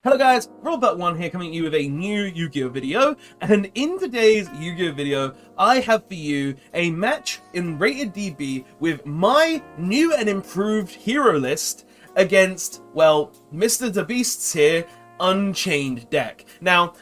Hello guys, Robert1 here coming at you with a new Yu-Gi-Oh video, and in today's Yu-Gi-Oh video, I have for you a match in Rated DB with my new and improved hero list against, well, Mr. the Beast's here, Unchained deck. Now,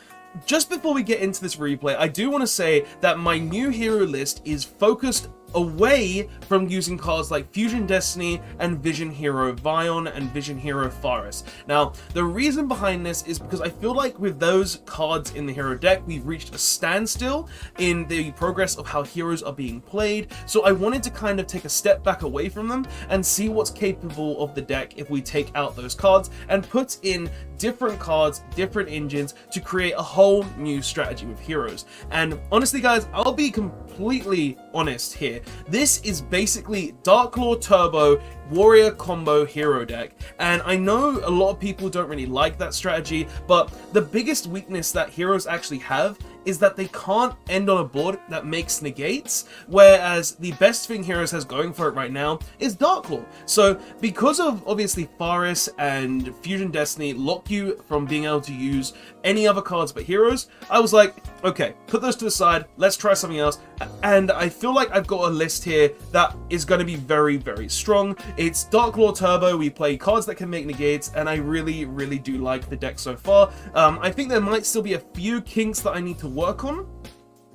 just before we get into this replay, I do want to say that my new hero list is focused away from using cards like Fusion Destiny and Vision Hero Vion and Vision Hero Faris. Now, the reason behind this is because I feel like with those cards in the hero deck, we've reached a standstill in the progress of how heroes are being played, so I wanted to kind of take a step back away from them and see what's capable of the deck if we take out those cards and put in different cards, different engines to create a whole new strategy with heroes. And honestly guys, I'll be completely honest here. This is basically Darklaw Turbo Warrior combo hero deck, and I know a lot of people don't really like that strategy, but the biggest weakness that heroes actually have is that they can't end on a board that makes negates, whereas the best thing heroes has going for it right now is Darklaw. So because of obviously Faris and Fusion Destiny lock you from being able to use any other cards but heroes, I was like, okay, put those to the side, let's try something else. And I feel like I've got a list here that is going to be very, very strong. It's Darklaw Turbo, we play cards that can make negates, and I really, really do like the deck so far. I think there might still be a few kinks that I need to work on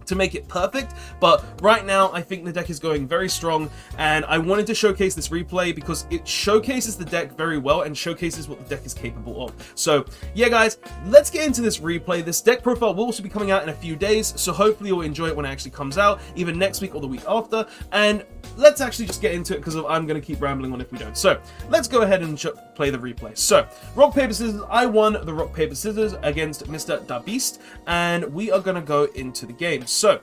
to make it perfect, but right now I think the deck is going very strong, and I wanted to showcase this replay because it showcases the deck very well and showcases what the deck is capable of. So yeah guys, let's get into this replay. This deck profile will also be coming out in a few days, so hopefully you'll enjoy it when it actually comes out, either next week or the week after, and let's actually just get into it because I'm going to keep rambling on if we don't. So let's go ahead and play the replay. So rock, paper, scissors. I won the rock, paper, scissors against Mr. Da Beast, and we are going to go into the game. So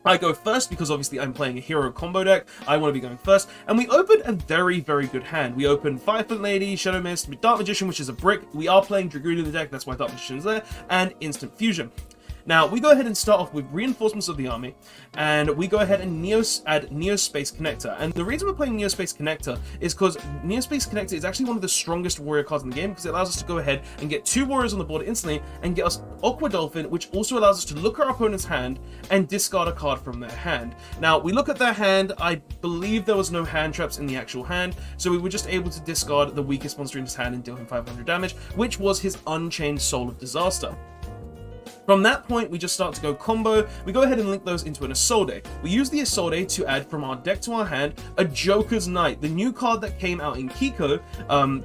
I go first because obviously I'm playing a hero combo deck. I want to be going first, and we opened a very, very good hand. We opened 5-Foot Lady, Shadow Mist, Dark Magician, which is a brick. We are playing Dragoon in the deck, that's why Dark Magician is there, and Instant Fusion. Now, we go ahead and start off with Reinforcements of the Army, and we go ahead and add Neospace Connector. And the reason we're playing Neospace Connector is because Neospace Connector is actually one of the strongest warrior cards in the game, because it allows us to go ahead and get 2 warriors on the board instantly and get us Aqua Dolphin, which also allows us to look at our opponent's hand and discard a card from their hand. Now, we look at their hand, I believe there was no hand traps in the actual hand, so we were just able to discard the weakest monster in his hand and deal him 500 damage, which was his Unchained Soul of Disaster. From that point, we just start to go combo. We go ahead and link those into an Isolde. We use the Isolde to add from our deck to our hand a Joker's Knight, the new card that came out in Kiko,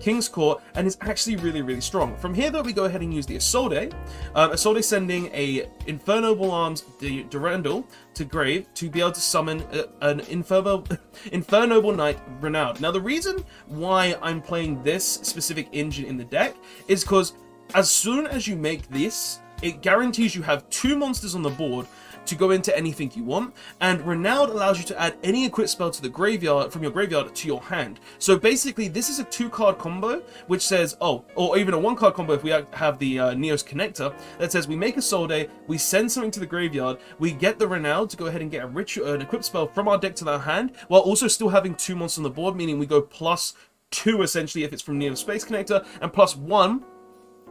King's Court, and is actually really, really strong. From here, though, we go ahead and use the Isolde. Isolde sending a Infernoble Arms Durandal to grave to be able to summon an Infernoble Knight Renowned. Now, the reason why I'm playing this specific engine in the deck is because as soon as you make this, it guarantees you have 2 monsters on the board to go into anything you want, and Renowned allows you to add any equipped spell to the graveyard from your graveyard to your hand. So basically, this is a 2-card combo, which says, oh, or even a 1-card combo if we have the Neos Connector, that says we make a Solde, we send something to the graveyard, we get the Renowned to go ahead and get an equipped spell from our deck to our hand, while also still having 2 monsters on the board, meaning we go +2 essentially if it's from Neospace Connector, and +1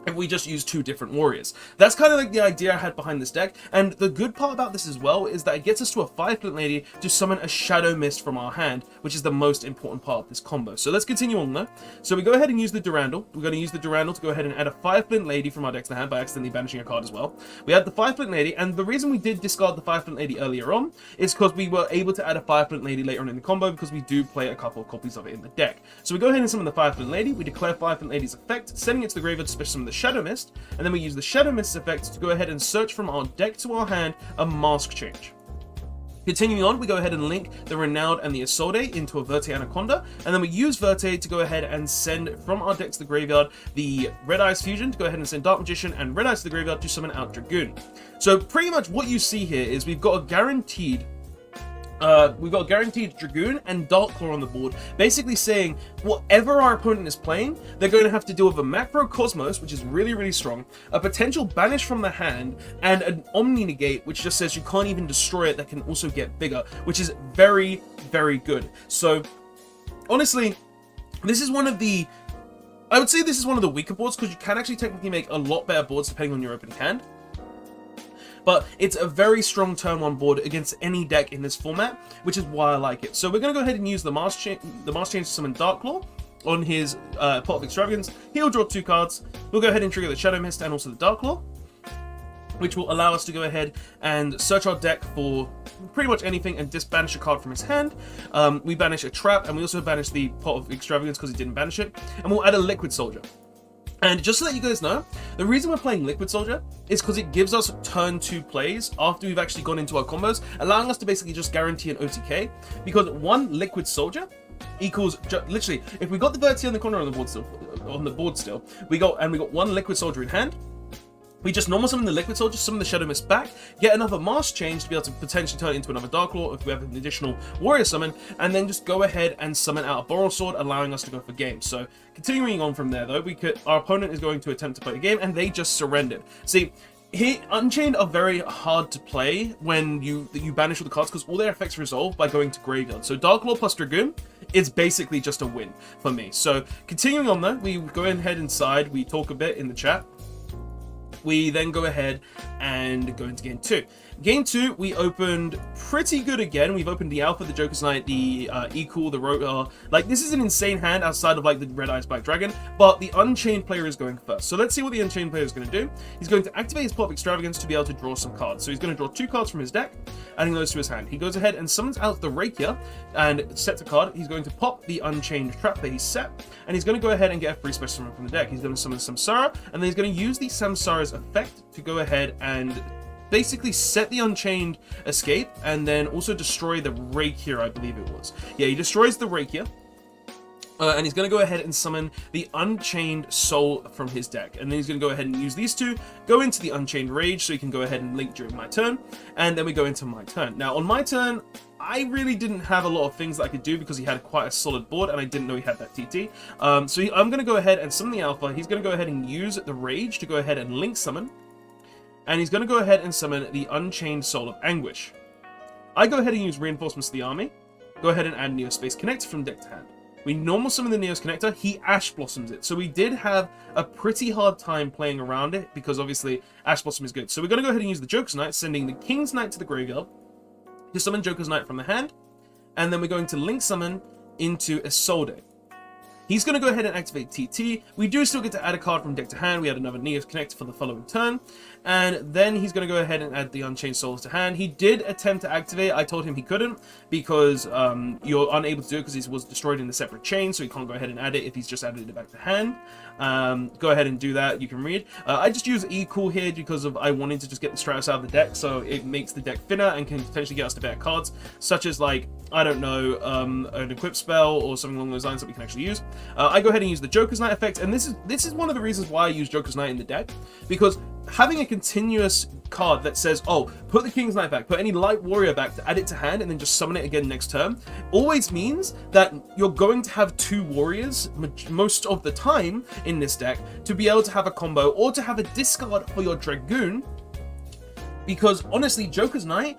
if we just use 2 different warriors. That's kind of like the idea I had behind this deck, and the good part about this as well is that it gets us to a 5-Foot Lady to summon a Shadow Mist from our hand, which is the most important part of this combo. So let's continue on though. So we go ahead and use the Durandal. We're going to use the Durandal to go ahead and add a 5-Foot Lady from our deck to the hand by accidentally banishing a card as well. We had the 5-Foot Lady, and the reason we did discard the 5-Foot Lady earlier on is because we were able to add a 5-Foot Lady later on in the combo because we do play a couple of copies of it in the deck. So we go ahead and summon the 5-Foot Lady, we declare 5-Foot Lady's effect, sending it to the graveyard to special summon the Shadow Mist, and then we use the Shadow Mist effect to go ahead and search from our deck to our hand a Mask Change. Continuing on, we go ahead and link the Renowned and the Isolde into a Verte Anaconda, and then we use Verte to go ahead and send from our deck to the graveyard the Red Eyes Fusion to go ahead and send Dark Magician and Red Eyes to the graveyard to summon out Dragoon. So pretty much what you see here is we've got a guaranteed Dragoon and Darklaw on the board, basically saying whatever our opponent is playing, they're going to have to deal with a Macro Cosmos, which is really, really strong, a potential Banish from the hand, and an Omni Negate, which just says you can't even destroy it, that can also get bigger, which is very, very good. So, honestly, this is one of the I would say this is one of the weaker boards, because you can actually technically make a lot better boards depending on your opening hand. But it's a very strong turn 1 board against any deck in this format, which is why I like it. So we're going to go ahead and use the Mask Change to summon Darklaw on his Pot of Extravagance. He'll draw 2 cards. We'll go ahead and trigger the Shadow Mist and also the Darklaw, which will allow us to go ahead and search our deck for pretty much anything and just banish a card from his hand. We banish a trap, and we also banish the Pot of Extravagance because he didn't banish it. And we'll add a Liquid Soldier. And just so that you guys know, the reason we're playing Liquid Soldier is because it gives us turn 2 plays after we've actually gone into our combos, allowing us to basically just guarantee an OTK, because 1 Liquid Soldier equals literally, if we got the Verti on the corner on the board still, we got 1 Liquid Soldier in hand. We just normal summon the Liquid Soldier, summon the Shadow Mist back, get another Mask Change to be able to potentially turn it into another Darklaw if we have an additional Warrior summon, and then just go ahead and summon out a Boral Sword, allowing us to go for game. So continuing on from there though, our opponent is going to attempt to play a game, and they just surrendered. See, Unchained are very hard to play when you banish all the cards, because all their effects resolve by going to graveyard. So Darklaw plus Dragoon is basically just a win for me. So continuing on though, we go ahead inside, we talk a bit in the chat. We then go ahead and go into game 2. Game 2, we opened pretty good again. We've opened the Alpha, the Joker's Knight, the Equal, the Rotor. Like, this is an insane hand outside of, like, the Red Eyes Black Dragon, but the Unchained player is going first. So let's see what the Unchained player is going to do. He's going to activate his Pot of Extravagance to be able to draw some cards. So he's going to draw 2 cards from his deck, adding those to his hand. He goes ahead and summons out the Rakiya and sets a card. He's going to pop the Unchained trap that he's set, and he's going to go ahead and get a free special summon from the deck. He's going to summon Samsara, and then he's going to use the Samsara's effect to go ahead and basically set the Unchained escape, and then also destroy the Rakiya, I believe it was. Yeah, he destroys the Rakiya, and he's going to go ahead and summon the Unchained Soul from his deck. And then he's going to go ahead and use these 2, go into the Unchained Rage, so he can go ahead and link during my turn, and then we go into my turn. Now, on my turn, I really didn't have a lot of things that I could do because he had quite a solid board, and I didn't know he had that TT. I'm going to go ahead and summon the Alpha. He's going to go ahead and use the Rage to go ahead and link summon. And he's going to go ahead and summon the Unchained Soul of Anguish. I go ahead and use Reinforcements to the army. Go ahead and add Neospace Connector from deck to hand. We normal summon the Neos Connector, he Ash Blossoms it. So we did have a pretty hard time playing around it, because obviously Ash Blossom is good. So we're going to go ahead and use the Joker's Knight, sending the King's Knight to the graveyard to summon Joker's Knight from the hand. And then we're going to link summon into Isolde. He's going to go ahead and activate TT. We do still get to add a card from deck to hand. We had another Neos Connector for the following turn. And then he's going to go ahead and add the Unchained Souls to hand. He did attempt to activate. I told him he couldn't, because you're unable to do it because it was destroyed in a separate chain, so he can't go ahead and add it if he's just added it back to hand. Go ahead and do that. You can read. I just use Equal here because I wanted to just get the Stratus out of the deck, so it makes the deck thinner and can potentially get us to better cards, such as, like, I don't know, an Equip spell or something along those lines that we can actually use. I go ahead and use the Joker's Knight effect, and this is one of the reasons why I use Joker's Knight in the deck, because having a continuous card that says, oh, put the King's Knight back, put any Light Warrior back to add it to hand, and then just summon it again next turn, always means that you're going to have 2 warriors most of the time in this deck to be able to have a combo, or to have a discard for your Dragoon. Because honestly, Joker's Knight,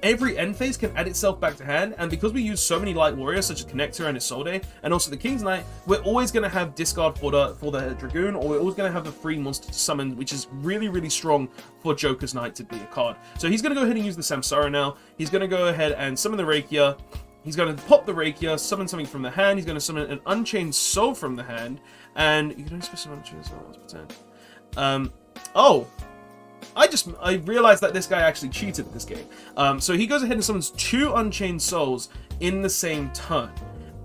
every end phase can add itself back to hand, and because we use so many Light Warriors such as Connector and Isolde, and also the King's Knight, we're always going to have discard for the Dragoon, or we're always going to have a free monster to summon, which is really, really strong for Joker's Knight to be a card. So he's going to go ahead and use the Samsara now. He's going to go ahead and summon the Rakiya. He's going to pop the Rakiya, summon something from the hand. He's going to summon an Unchained Soul from the hand, and you can only specify Unchained Soul. Let's pretend. I realized that this guy actually cheated this game. So he goes ahead and summons 2 Unchained Souls in the same turn.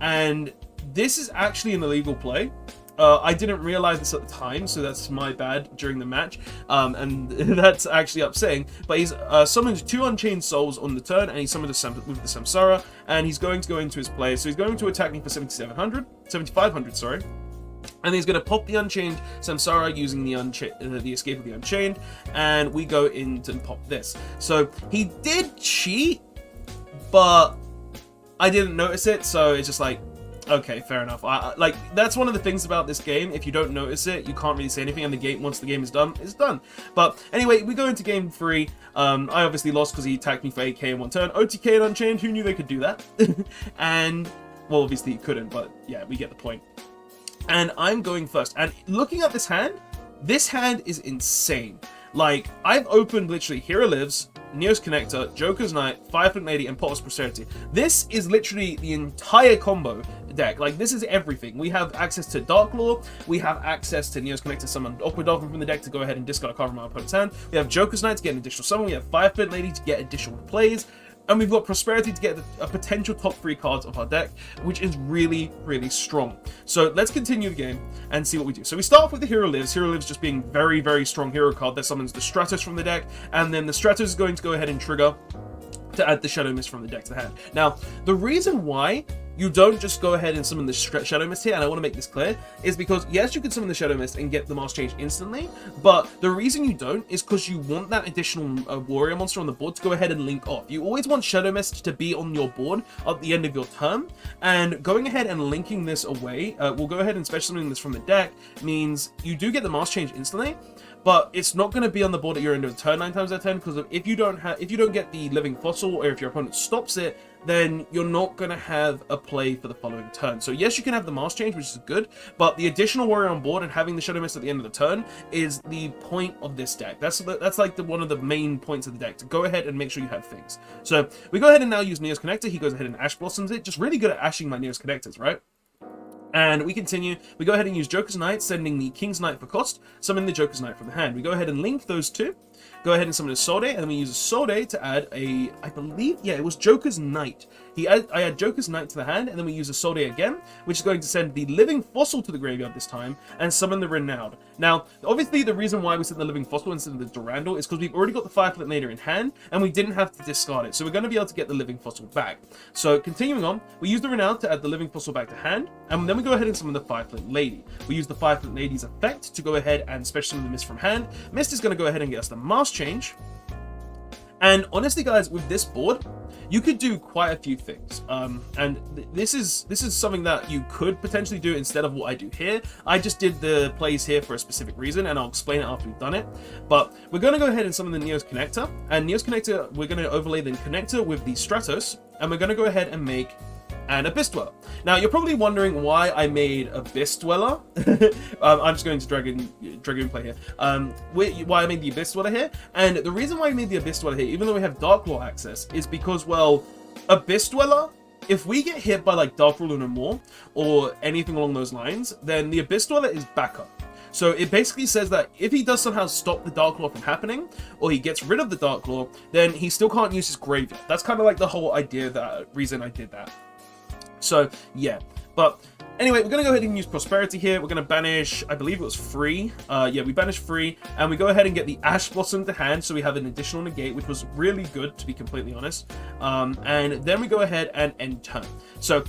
And this is actually an illegal play. I didn't realize this at the time, so that's my bad during the match. And that's actually upsetting. But he's summoned 2 Unchained Souls on the turn, and he summoned with the Samsara, and he's going to go into his play. So he's going to attack me for 7,500, sorry. And he's going to pop the Unchained Samsara using the Escape of the Unchained, and we go in to pop this. So he did cheat, but I didn't notice it, so it's just like, okay, fair enough. Like, that's one of the things about this game. If you don't notice it, you can't really say anything, and once the game is done, it's done. But anyway, we go into game 3. I obviously lost because he attacked me for 8k in one turn. OTK and Unchained, who knew they could do that? And, well, obviously he couldn't, but yeah, we get the point. and I'm going first. And looking at this hand is insane. Like, I've opened literally Hero Lives, Neo's Connector, Joker's Knight, Fireflint Lady, and Potter's Prosperity. This is literally the entire combo deck. Like, this is everything. We have access to Darklaw, we have access to Neo's Connector, summon Aqua Dolphin from the deck to go ahead and discard a card from our opponent's hand. We have Joker's Knight to get an additional summon, we have Fireflint Lady to get additional plays, and we've got Prosperity to get a potential top 3 cards of our deck, which is really, really strong. So let's continue the game and see what we do. So we start off with the Hero Lives. Hero Lives just being very, very strong hero card that summons the Stratos from the deck, and then the Stratos is going to go ahead and trigger to add the Shadow Mist from the deck to the hand. Now, the reason why you don't just go ahead and summon the Shadow Mist here, and I want to make this clear, is because, yes, you could summon the Shadow Mist and get the Mask Change instantly, but the reason you don't is because you want that additional warrior monster on the board to go ahead and link off. You always want Shadow Mist to be on your board at the end of your turn, and going ahead and linking this away, we'll go ahead and special summon this from the deck, means you do get the Mask Change instantly, but it's not going to be on the board at your end of the turn 9 times out of 10, because if you don't get the Living Fossil, or if your opponent stops it, then you're not going to have a play for the following turn. So yes, you can have the Mask Change, which is good, but the additional warrior on board and having the Shadow Mist at the end of the turn is the point of this deck. That's like one of the main points of the deck, to go ahead and make sure you have things. So we go ahead and now use Neo's Connector. He goes ahead and Ash Blossoms it. Just really good at ashing my Neo's Connectors, right? And we continue. We go ahead and use Joker's Knight, sending the King's Knight for cost, summon the Joker's Knight from the hand. We go ahead and link those two. Go ahead and summon a Soul Day, and then we use a Soul Day to add a, I believe, yeah, it was Joker's Knight. I add Joker's Knight to the hand, and then we use a Soul Day again, which is going to send the Living Fossil to the graveyard this time, and summon the Renowned. Now, obviously, the reason why we sent the Living Fossil instead of the Durandal is because we've already got the Fireflint Later in hand, and we didn't have to discard it, so we're going to be able to get the Living Fossil back. So, continuing on, we use the Renowned to add the Living Fossil back to hand, and then we go ahead and summon the Fireflint Lady. We use the Fireflint Lady's effect to go ahead and special summon the Mist from hand. Mist is going to go ahead and get us the Mask Change. And honestly, guys, with this board, you could do quite a few things. And this is something that you could potentially do instead of what I do here. I just did the plays here for a specific reason, and I'll explain it after we've done it. But we're going to go ahead and summon the Neo's Connector. And Neo's Connector, we're going to overlay the Connector with the Stratos, and we're going to go ahead and make an Abyss Dweller. Now, you're probably wondering why I made Abyss Dweller. I'm just going to Dragoon play here. Why I made the Abyss Dweller here. And the reason why I made the Abyss Dweller here, even though we have Darklaw access, is because, well, Abyss Dweller, if we get hit by, like, Dark Ruler no more, or anything along those lines, then the Abyss Dweller is backup. So it basically says that if he does somehow stop the Darklaw from happening, or he gets rid of the Darklaw, then he still can't use his graveyard. That's kind of like the whole idea, reason I did that. So, yeah. But, anyway, we're going to go ahead and use Prosperity here. We're going to banish, I believe it was free. Yeah, we banish free. And we go ahead and get the Ash Blossom to hand, so we have an additional negate, which was really good, to be completely honest. And then we go ahead and end turn. So,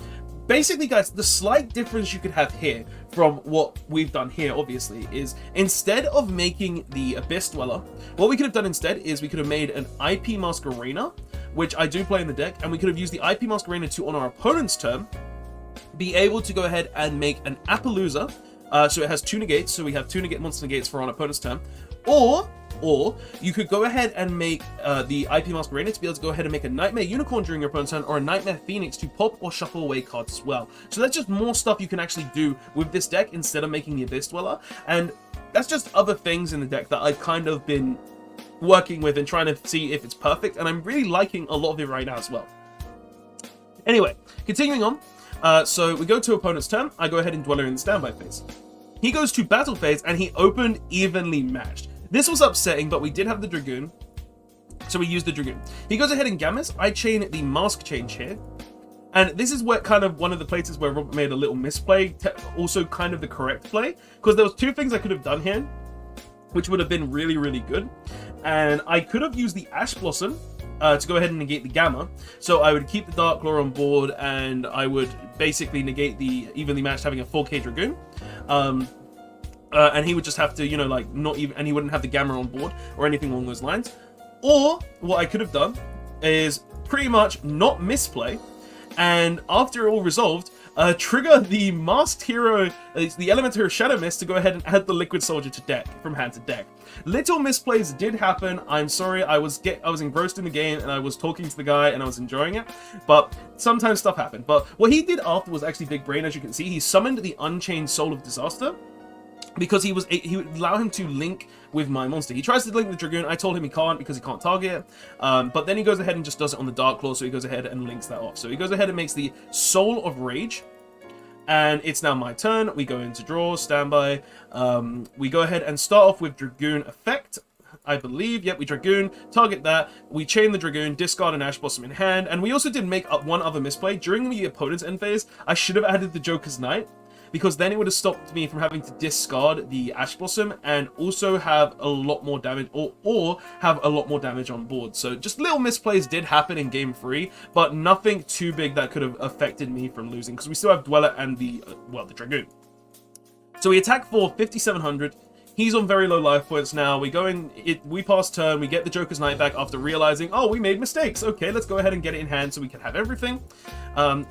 basically, guys, the slight difference you could have here from what we've done here, obviously, is instead of making the Abyss Dweller, what we could have done instead is we could have made an IP Masquerena, which I do play in the deck, and we could have used the IP Masquerena to, on our opponent's turn, be able to go ahead and make an Appaloosa, so it has 2 negates, so we have 2 monster negates for our opponent's turn, or you could go ahead and make the IP Masquerena to be able to go ahead and make a Nightmare Unicorn during your opponent's turn, or a Nightmare Phoenix to pop or shuffle away cards as well. So that's just more stuff you can actually do with this deck instead of making the Abyss Dweller, and that's just other things in the deck that I've kind of been working with and trying to see if it's perfect, and I'm really liking a lot of it right now as well. Anyway, continuing on, so we go to opponent's turn. I go ahead and Dweller in the standby phase. He goes to battle phase, and he opened evenly matched. This was upsetting, but we did have the Dragoon, so we used the Dragoon. He goes ahead and Gammas. I chain the Mask Change here, and this is where kind of one of the places where Robert made a little misplay, also kind of the correct play, because there was 2 things I could have done here, which would have been really, really good. And I could have used the Ash Blossom to go ahead and negate the Gamma. So I would keep the Darklaw on board, and I would basically negate the evenly matched having a 4K Dragoon. And he would just have to, you know, like, not even, and he wouldn't have the Gamma on board or anything along those lines. Or what I could have done is pretty much not misplay, and after it all resolved, trigger the masked hero, the elemental hero Shadow Mist, to go ahead and add the liquid soldier to deck, from hand to deck. Little misplays did happen. I'm sorry, I was engrossed in the game and I was talking to the guy and I was enjoying it, but sometimes stuff happened. But what he did after was actually big brain. As you can see, he summoned the Unchained Soul of Disaster, because he would allow him to link with my monster. He tries to link the Dragoon. I told him he can't because he can't target it. But then he goes ahead and just does it on the Darklaw, so he goes ahead and links that off. So he goes ahead and makes the Soul of Rage. And it's now my turn. We go into draw, standby. We go ahead and start off with Dragoon effect, I believe. Yep, we Dragoon, target that. We chain the Dragoon, discard an Ash Blossom in hand. And we also did make up one other misplay. During the opponent's end phase, I should have added the Joker's Knight, because then it would have stopped me from having to discard the Ash Blossom and also have a lot more damage, or have a lot more damage on board. So just little misplays did happen in game 3, but nothing too big that could have affected me from losing, because we still have Dweller and the Dragoon. So we attack for 5,700. He's on very low life points now. We go in, we pass turn, we get the Joker's Knight back after realizing, oh, we made mistakes. Okay, let's go ahead and get it in hand so we can have everything.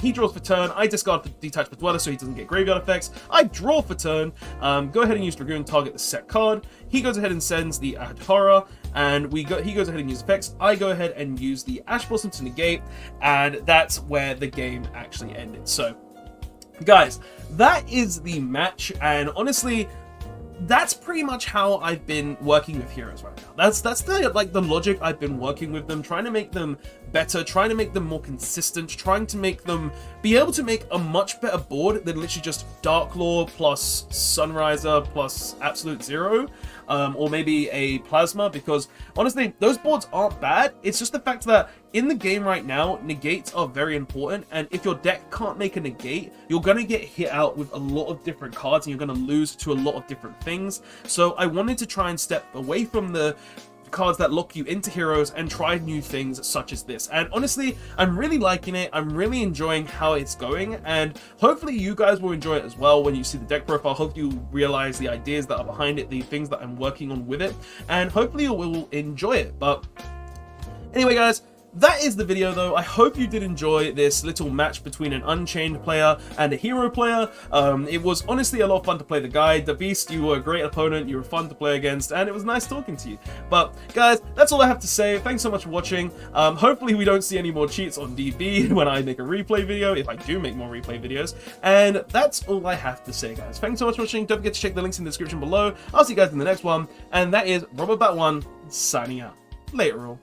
He draws for turn. I discard the Detachment Dweller so he doesn't get graveyard effects. I draw for turn. Go ahead and use Dragoon, target the set card. He goes ahead and sends the Adhara, and he goes ahead and uses effects. I go ahead and use the Ash Blossom to negate, and that's where the game actually ended. So, guys, that is the match, and honestly, that's pretty much how I've been working with heroes right now. That's the logic I've been working with them, trying to make them better, trying to make them more consistent, trying to make them be able to make a much better board than literally just Darklaw plus Sunriser plus Absolute Zero, or maybe a Plasma, because honestly, those boards aren't bad. It's just the fact that in the game right now, negates are very important, and if your deck can't make a negate, you're going to get hit out with a lot of different cards, and you're going to lose to a lot of different things. So I wanted to try and step away from the cards that lock you into heroes and try new things such as this. And honestly, I'm really liking it. I'm really enjoying how it's going, and hopefully you guys will enjoy it as well when you see the deck profile. Hopefully you realize the ideas that are behind it, the things that I'm working on with it, and hopefully you will enjoy it. But anyway, guys, that is the video though. I hope you did enjoy this little match between an Unchained player and a hero player. It was honestly a lot of fun to play the guy. The Beast, you were a great opponent, you were fun to play against, and it was nice talking to you. But guys, that's all I have to say. Thanks so much for watching. Hopefully we don't see any more cheats on DB when I make a replay video, if I do make more replay videos. And that's all I have to say, guys. Thanks so much for watching. Don't forget to check the links in the description below. I'll see you guys in the next one, and that is RobotBat1 signing out. Later all.